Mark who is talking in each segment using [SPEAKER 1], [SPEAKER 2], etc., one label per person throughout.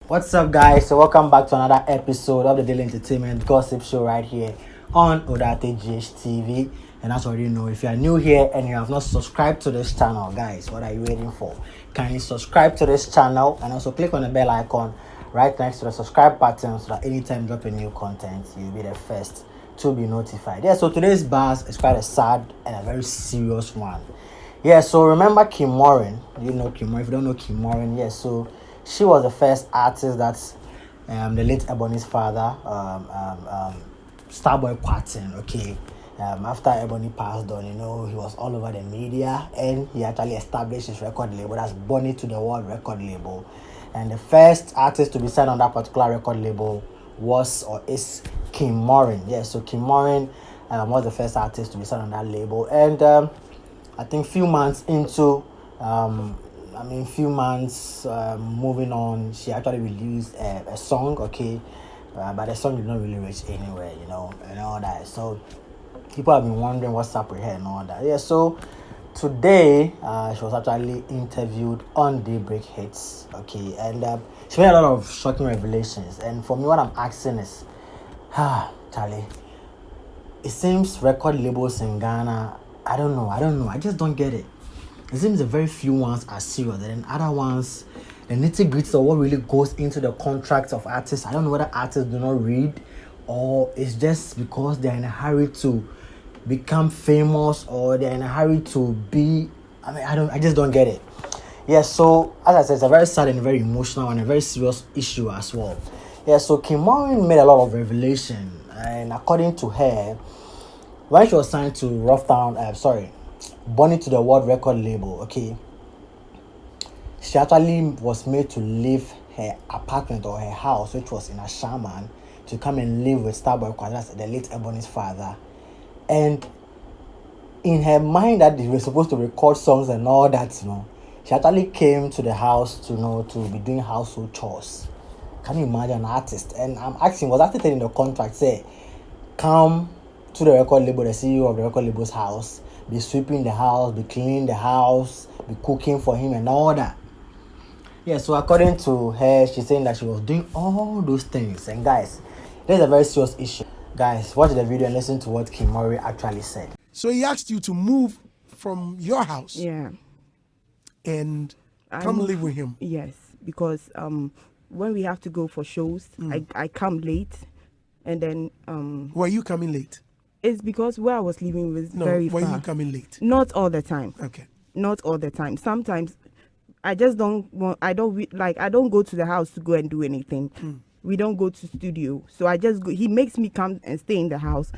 [SPEAKER 1] What's up, guys? So welcome back to another episode of the Daily Entertainment Gossip Show right here on Odate GH And as you already know, if you are new here and you have not subscribed to this channel, guys, what are you waiting for? Kindly subscribe to this channel and also click on the bell icon right next to the subscribe button so that anytime you drop a new content, you'll be the first to be notified. Yeah, so today's buzz is quite a sad and a very serious one. Yeah, so remember Kim Maureen? You know Kim Maureen. If you don't know Kim Maureen, yeah, so she was the first artist that the late Ebony's father, Starboy Kwarteng, okay. After Ebony passed on, he was all over the media and he actually established his record label. That's Bonnie to the World record label. And the first artist to be signed on that particular record label is Kim Maureen. Yeah, so Kim Maureen was the first artist to be signed on that label. And I think few months moving on, she actually released a song, okay, but the song did not really reach anywhere, and all that. So people have been wondering what's up with her and all that. Yeah, so today she was actually interviewed on Daybreak Hits, okay, and she made a lot of shocking revelations. And for me, what I'm asking is, Charlie, it seems record labels in Ghana, I don't know, I just don't get it. It seems the very few ones are serious, and then other ones, the nitty-gritty of what really goes into the contracts of artists. I don't know whether artists do not read, or it's just because they're in a hurry to become famous, or they're in a hurry to be. I just don't get it. Yeah, so as I said, it's a very sad and very emotional and a very serious issue as well. Yeah, so Kim Maureen made a lot of revelation, and according to her, when she was signed to Bonnie to the World record label, okay, she actually was made to leave her apartment or her house, which was in Ashaman, to come and live with Starboy Kwarteng, the late Ebony's father. And in her mind that they were supposed to record songs and all that, she actually came to the house to be doing household chores. Can you imagine an artist? And I'm asking, was that stated in the contract? Say, come to the record label, the CEO of the record label's house, be sweeping the house, be cleaning the house, be cooking for him and all that. Yeah, so according to her, she's saying that she was doing all those things. And guys, there's a very serious issue. Guys, watch the video and listen to what Kim Maureen actually said.
[SPEAKER 2] So he asked you to move from your house.
[SPEAKER 3] Yeah.
[SPEAKER 2] And come live with him.
[SPEAKER 3] Yes, because when we have to go for shows, I come late, and then
[SPEAKER 2] Were you coming late?
[SPEAKER 3] it's because where I was living was very far.
[SPEAKER 2] Were you coming late?
[SPEAKER 3] Not all the time.
[SPEAKER 2] Okay.
[SPEAKER 3] Not all the time. Sometimes I just don't want. I don't go to the house to go and do anything. We don't go to studio, so I just go. He makes me come and stay in the house,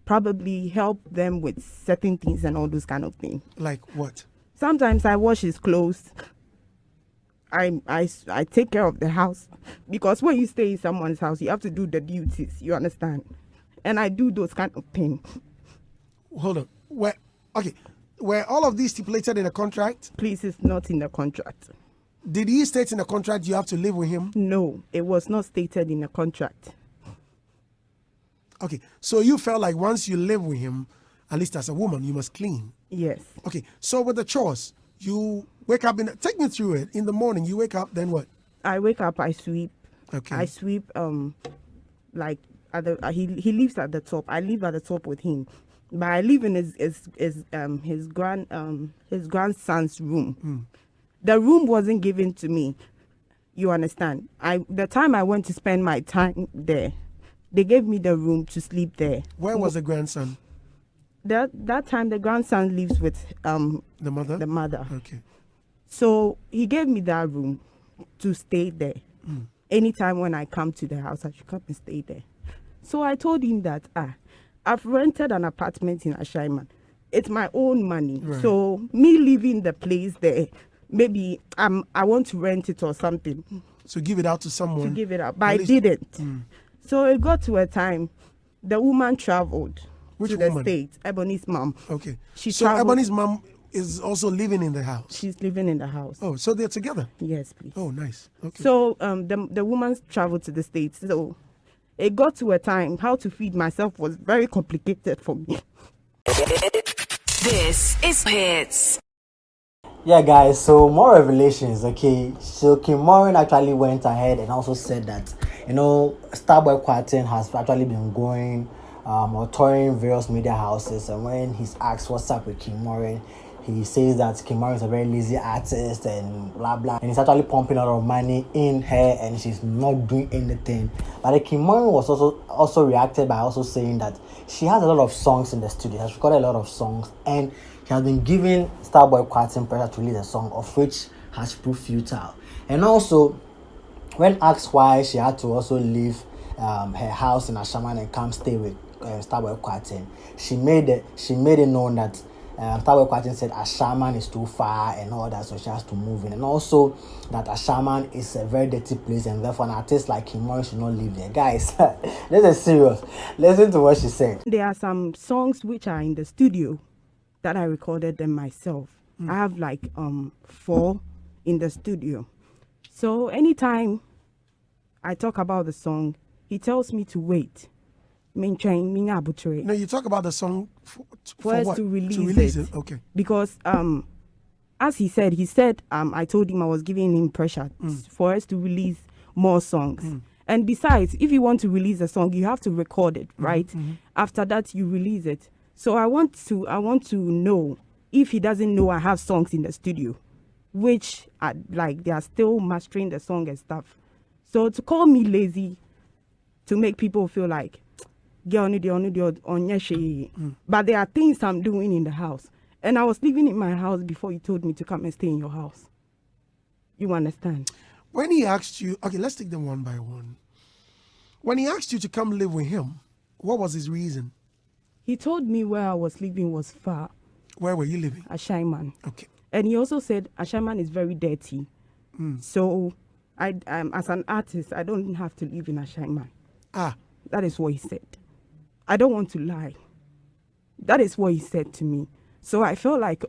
[SPEAKER 3] probably help them with certain things and all those kind of things.
[SPEAKER 2] Like what?
[SPEAKER 3] Sometimes I wash his clothes. I take care of the house, because when you stay in someone's house, you have to do the duties. You understand? And I do those kind of things.
[SPEAKER 2] Hold on. Were all of these stipulated in the contract?
[SPEAKER 3] Please, it's not in the contract.
[SPEAKER 2] Did he state in the contract you have to live with him?
[SPEAKER 3] No, it was not stated in the contract.
[SPEAKER 2] Okay, so you felt like once you live with him, at least as a woman, you must clean.
[SPEAKER 3] Yes.
[SPEAKER 2] Okay, so with the chores, you wake up take me through it. In the morning, you wake up, then what?
[SPEAKER 3] I wake up, I sweep.
[SPEAKER 2] Okay.
[SPEAKER 3] I sweep like at the he lives at the top. I live at the top with him. But I live in his grandson's room. The room wasn't given to me. You understand? The time I went to spend my time there, they gave me the room to sleep there.
[SPEAKER 2] Where was the grandson?
[SPEAKER 3] That time the grandson lives with
[SPEAKER 2] The mother?
[SPEAKER 3] the mother.
[SPEAKER 2] Okay.
[SPEAKER 3] So he gave me that room to stay there. Anytime when I come to the house, I should come and stay there. So I told him that I've rented an apartment in Ashaiman. It's my own money.
[SPEAKER 2] Right.
[SPEAKER 3] So me leaving the place there, maybe I want to rent it or something.
[SPEAKER 2] So give it out to someone.
[SPEAKER 3] To give it out, but I didn't. So it got to a time, the woman traveled to the States, Ebony's mom.
[SPEAKER 2] Okay.
[SPEAKER 3] She
[SPEAKER 2] so
[SPEAKER 3] traveled.
[SPEAKER 2] Ebony's mom is also living in the house.
[SPEAKER 3] She's living in the house.
[SPEAKER 2] Oh, so they're together?
[SPEAKER 3] Yes, please.
[SPEAKER 2] Oh, nice. Okay.
[SPEAKER 3] So the woman traveled to the States. So it got to a time, how to feed myself was very complicated for me.
[SPEAKER 4] This is Hits.
[SPEAKER 1] Yeah, guys, so more revelations, okay? So Kim Maureen actually went ahead and also said that, Starboy Kwarteng has actually been going or touring various media houses, and when he's asked what's up with Kim Maureen, he says that Kim Maureen is a very lazy artist and blah blah, and he's actually pumping a lot of money in her, and she's not doing anything. But the Kim Maureen was also reacted by also saying that she has a lot of songs in the studio. She has recorded a lot of songs, and she has been giving Starboy Kwarteng pressure to release a song, of which has proved futile. And also, when asked why she had to also leave her house in Ashaman and come stay with Starboy Kwarteng, she made it known that Starboy Kwarteng said Ashaman is too far and all that, so she has to move in. And also that Ashaman is a very dirty place, and therefore an artist like him should not live there. Guys, this is serious. Listen to what she said.
[SPEAKER 3] There are some songs which are in the studio that I recorded them myself. I have like 4 in the studio. So anytime I talk about the song, he tells me to wait.
[SPEAKER 2] No, you talk about the song for
[SPEAKER 3] us
[SPEAKER 2] what?
[SPEAKER 3] To release it.
[SPEAKER 2] Okay.
[SPEAKER 3] Because as he said I told him I was giving him pressure for us to release more songs. And besides, if you want to release a song, you have to record it, right? After that, you release it. So I want to know if he doesn't know I have songs in the studio, which are like they are still mastering the song and stuff. So to call me lazy, to make people feel like, but there are things I'm doing in the house, and I was living in my house before you told me to come and stay in your house. You understand?
[SPEAKER 2] When he asked you, okay, let's take them one by one. When he asked you to come live with him, what was his reason?
[SPEAKER 3] He told me where I was living was far.
[SPEAKER 2] Where were you living?
[SPEAKER 3] Ashaiman.
[SPEAKER 2] Okay.
[SPEAKER 3] And he also said Ashaiman is very dirty. So I as an artist, I don't have to live in Ashaiman. That is what he said. I don't want to lie. That is what he said to me. So I felt like,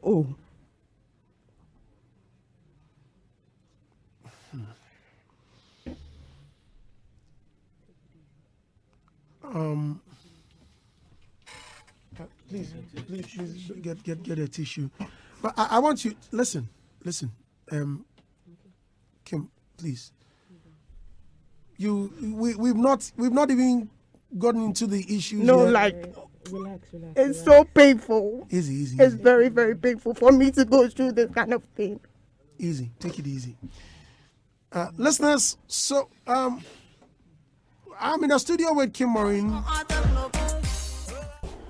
[SPEAKER 2] Please get a tissue. But I want you listen. Kim, please. We've not even gotten into the issues.
[SPEAKER 3] No,
[SPEAKER 2] yet.
[SPEAKER 3] like it's so painful.
[SPEAKER 2] Easy.
[SPEAKER 3] It's very, very painful for me to go through this kind of thing.
[SPEAKER 2] Easy. Take it easy. Listeners, so I'm in the studio with Kim Maureen.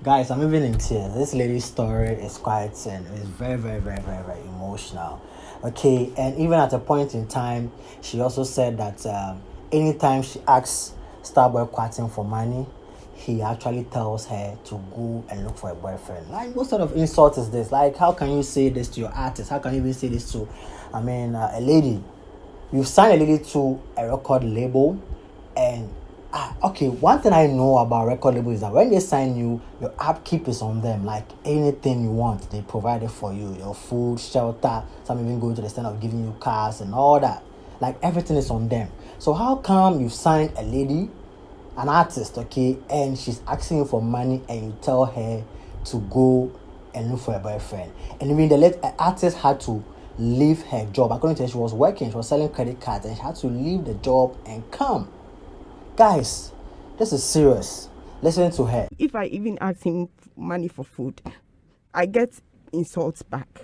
[SPEAKER 1] Guys, I'm even in tears. This lady's story is quite it's very, very, very, very, very emotional. Okay, and even at a point in time, she also said that anytime she asks Starboy Kwarteng for money, he actually tells her to go and look for a boyfriend. Like, what sort of insult is this? Like, how can you say this to your artist? How can you even say this to, a lady? You've signed a lady to a record label, and okay, one thing I know about record labels is that when they sign you, your upkeep is on them. Like, anything you want, they provide it for you. Your food, shelter, some even go to the extent of giving you cars and all that. Like, everything is on them. So how come you signed a lady, an artist, okay, and she's asking you for money, and you tell her to go and look for a boyfriend? And even the artist had to leave her job. According to her, she was working, she was selling credit cards, and she had to leave the job and come. Guys, this is serious. Listen to her.
[SPEAKER 3] If I even ask him money for food, I get insults back.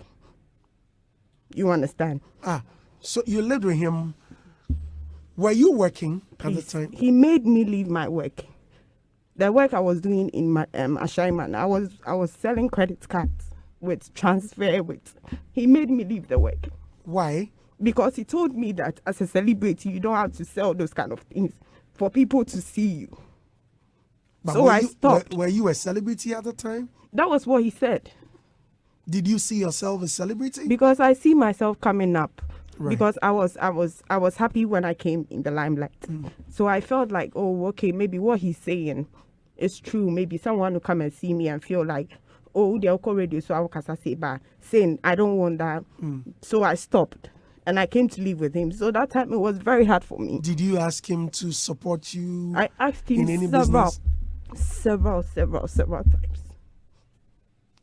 [SPEAKER 3] You understand?
[SPEAKER 2] So you lived with him. Were you working at the time?
[SPEAKER 3] He made me leave my work. The work I was doing in my Ashaiman, I was selling credit cards with transfer with. He made me leave the work.
[SPEAKER 2] Why?
[SPEAKER 3] Because he told me that as a celebrity, you don't have to sell those kind of things for people to see you.
[SPEAKER 2] But
[SPEAKER 3] so I stopped.
[SPEAKER 2] Were you a celebrity at the time?
[SPEAKER 3] That was what he said.
[SPEAKER 2] Did you see yourself as a celebrity?
[SPEAKER 3] Because I see myself coming up.
[SPEAKER 2] Right.
[SPEAKER 3] Because I was happy when I came in the limelight. So I felt like, oh, okay, maybe what he's saying is true. Maybe someone will come and see me and feel like, oh, they're already so I say, but saying I don't want that. So I stopped. And I came to live with him. So that time it was very hard for me.
[SPEAKER 2] Did you ask him to support you?
[SPEAKER 3] I asked him
[SPEAKER 2] in any
[SPEAKER 3] several times.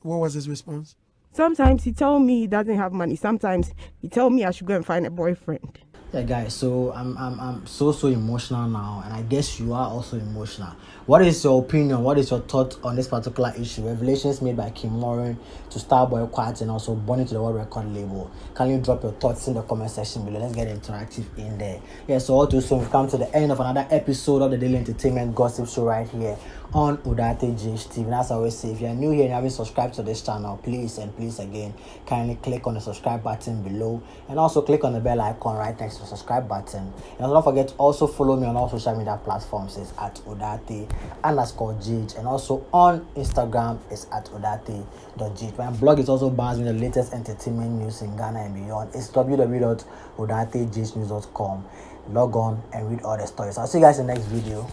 [SPEAKER 2] What was his response?
[SPEAKER 3] Sometimes he tell me he doesn't have money. Sometimes he tell me I should go and find a boyfriend.
[SPEAKER 1] Yeah, guys, so I'm so emotional now, and I guess you are also emotional. What is your opinion? What is your thought on this particular issue? Revelations made by Maureen to Starboy Kwarteng and also Bonnie to the World Record label. Can you drop your thoughts in the comment section below? Let's get interactive in there. Yeah, so all too soon we've come to the end of another episode of the Daily Entertainment Gossip Show right here on Udate GHTV. And as I always say, if you're new here and you haven't subscribed to this channel, please again kindly click on the subscribe button below and also click on the bell icon right next to the subscribe button. And don't forget to also follow me on all social media platforms. It's at Udate_GH, and also on Instagram is at Udate.GH. My blog is also based on the latest entertainment news in Ghana and beyond. It's www.udateghnews.com. Log on and read all the stories. I'll see you guys in the next video.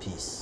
[SPEAKER 1] Peace.